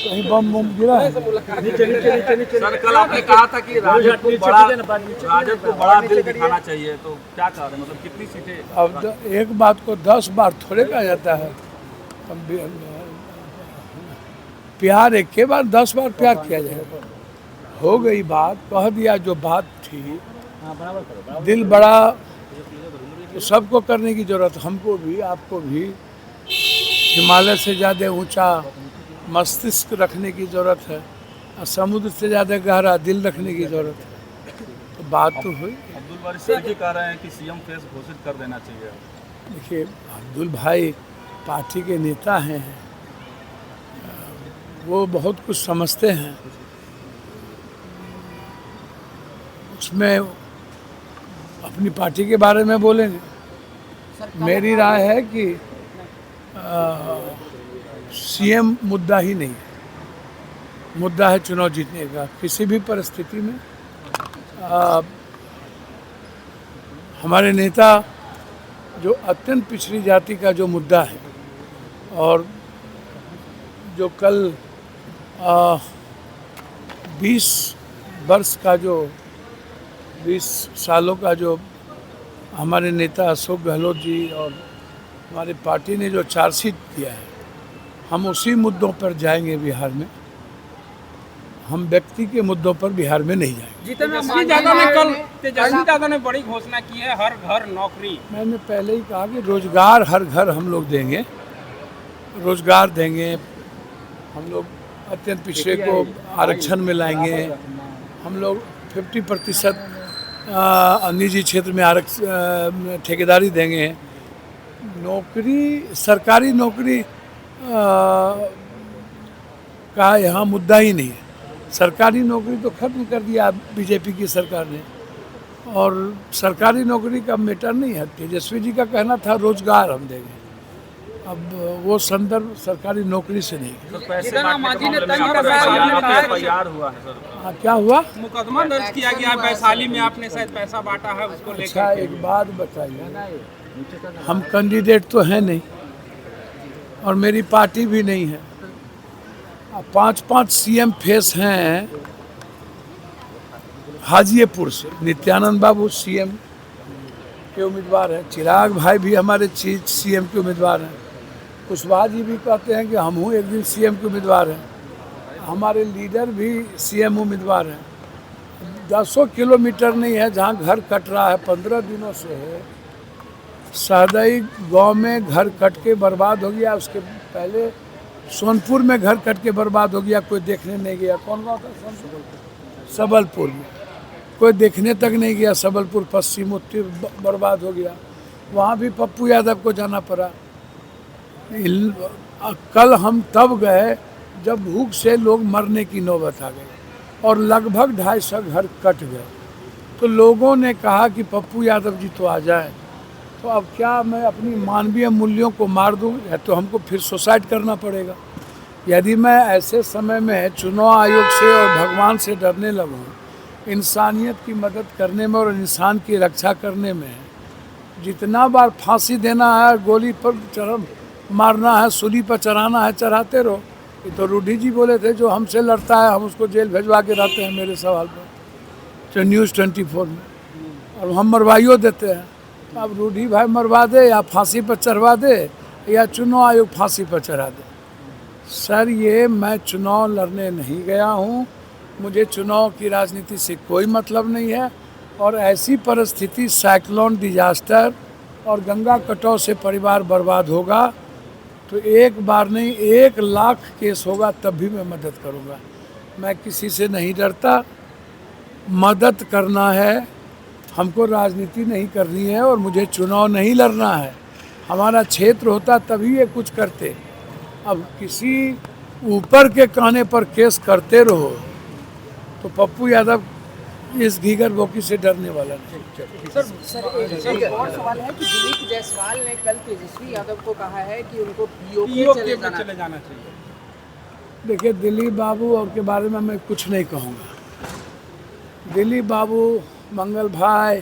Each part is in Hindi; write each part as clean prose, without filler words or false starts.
कहीं बम बम गिरा है? सर कल आपने कहा था कि राजद को बड़ा दिल दिखाना चाहिए, तो क्या कह रहे हैं, मतलब कितनी सीटें? अब एक बात को 10 बार थोड़े कहा जाता है। प्यार एक के बार 10 बार प्यार किया जाएगा। हो गई बात, कह दिया जो बात थी। दिल बड़ा तो सबको करने की जरूरत, हमको भी आपको भी। हिमालय से ज़्यादा ऊंचा मस्तिष्क रखने की ज़रूरत है और समुद्र से ज़्यादा गहरा दिल रखने की ज़रूरत है। तो बात तो हुई। अब्दुल बारी सिद्दीकी कह रहे हैं कि सीएम फेस घोषित कर देना चाहिए। देखिए, अब्दुल भाई पार्टी के नेता हैं, वो बहुत कुछ समझते हैं। उसमें अपनी पार्टी के बारे में बोलेंगे। मेरी राय है कि सीएम मुद्दा ही नहीं है, मुद्दा है चुनाव जीतने का। किसी भी परिस्थिति में हमारे नेता जो अत्यंत पिछड़ी जाति का जो मुद्दा है, और जो कल 20 वर्ष का जो 20 सालों का जो हमारे नेता अशोक गहलोत जी और हमारी पार्टी ने जो चार्जशीट दिया है, हम उसी मुद्दों पर जाएंगे बिहार में। हम व्यक्ति के मुद्दों पर बिहार में नहीं जाएंगे। तेजस्वी यादव ने बड़ी घोषणा की है, हर घर नौकरी। मैंने पहले ही कहा कि रोजगार हर घर हम लोग देंगे, रोजगार देंगे। हम लोग अत्यंत पिछड़े को आरक्षण में लाएंगे। हम लोग 50% निजी क्षेत्र में ठेकेदारी देंगे। नौकरी, सरकारी नौकरी का यहाँ मुद्दा ही नहीं है। सरकारी नौकरी तो खत्म कर दिया बीजेपी की सरकार ने, और सरकारी नौकरी का मैटर नहीं है। तेजस्वी जी का कहना था रोजगार हम देंगे। अब वो संदर्भ सरकारी नौकरी से नहीं। हाँ, क्या हुआ? मुकदमा दर्ज किया गया है वैशाली में, आपने शायद पैसा बांटा है उसको लेकर। अच्छा, एक बात बताइए, हम कैंडिडेट तो हैं नहीं और मेरी पार्टी भी नहीं है। 5-5 सीएम फेस हैं हाजीपुर से। नित्यानंद बाबू सीएम के उम्मीदवार हैं, चिराग भाई भी हमारे सीएम के उम्मीदवार हैं, कुशवाहा जी भी कहते हैं कि हम एक दिन सीएम के उम्मीदवार हैं, हमारे लीडर भी सीएम उम्मीदवार हैं। 10 किलोमीटर नहीं है जहाँ घर कट रहा है। 15 दिनों से है सहदई गांव में घर कट के बर्बाद हो गया। उसके पहले सोनपुर में घर कट के बर्बाद हो गया, कोई देखने नहीं गया। कौन गाँव था? सबलपुर में कोई देखने तक नहीं गया। सबलपुर पश्चिम उत्तर बर्बाद हो गया, वहाँ भी पप्पू यादव को जाना पड़ा। कल हम तब गए जब भूख से लोग मरने की नौबत आ गई और लगभग 250 घर कट गए। तो लोगों ने कहा कि पप्पू यादव जी तो आ जाए। तो अब क्या मैं अपनी मानवीय मूल्यों को मार दूं, या तो हमको फिर सुसाइड करना पड़ेगा। यदि मैं ऐसे समय में चुनाव आयोग से और भगवान से डरने लगूं, इंसानियत की मदद करने में और इंसान की रक्षा करने में, जितना बार फांसी देना है, गोली पर मारना है, सूली पर चढ़ाना है, चढ़ाते रहो। ये तो रूडी जी बोले थे, जो हमसे लड़ता है हम उसको जेल भेजवा के रहते हैं मेरे सवाल पर, तो न्यूज़ 24 में, और हम मरवाइयो देते हैं। अब रूडी भाई मरवा दे या फांसी पर चढ़वा दे, या चुनाव आयोग फांसी पर चढ़ा दे। सर, ये मैं चुनाव लड़ने नहीं गया हूँ, मुझे चुनाव की राजनीति से कोई मतलब नहीं है। और ऐसी परिस्थिति, साइक्लोन, डिजास्टर और गंगा कटाव से परिवार बर्बाद होगा तो एक बार नहीं 1 लाख केस होगा तब भी मैं मदद करूँगा। मैं किसी से नहीं डरता। मदद करना है हमको, राजनीति नहीं करनी है, और मुझे चुनाव नहीं लड़ना है। हमारा क्षेत्र होता तभी ये कुछ करते। अब किसी ऊपर के कहने पर केस करते रहो तो पप्पू यादव इस घीगर बोकी से डरने वाला नहीं। सर एक और सवाल है कि दिलीप जायसवाल ने कल तेजस्वी यादव को कहा है कि उनको पीओके चले जाना चाहिए। देखिए, दिलीप बाबू और के बारे में मैं कुछ नहीं कहूँगा। दिलीप बाबू, मंगल भाई,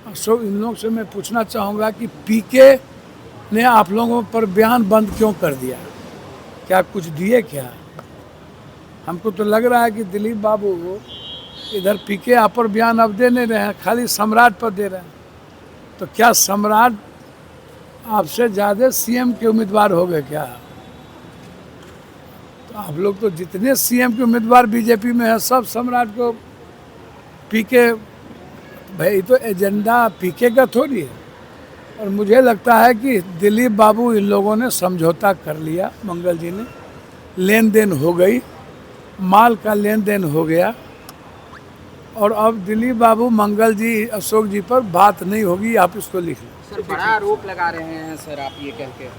अशोक, इन लोग से मैं पूछना चाहूँगा कि पीके ने आप लोगों पर बयान बंद क्यों कर दिया? क्या कुछ दिए क्या? हमको तो लग रहा है कि दिलीप बाबू इधर पीके आप पर बयान अब दे नहीं रहे हैं, खाली सम्राट पर दे रहे हैं। तो क्या सम्राट आपसे ज़्यादा सीएम के उम्मीदवार हो गए क्या? तो आप लोग तो जितने सीएम के उम्मीदवार बीजेपी में हैं सब सम्राट को पीके, भाई तो एजेंडा पीके का थोड़ी है। और मुझे लगता है कि दिलीप बाबू इन लोगों ने समझौता कर लिया, मंगल जी ने, लेन देन हो गई, माल का लेन देन हो गया, और अब दिलीप बाबू मंगल जी अशोक जी पर बात नहीं होगी, आप इसको लिख लो। सर बड़ा आरोप लगा रहे हैं सर आप ये कह के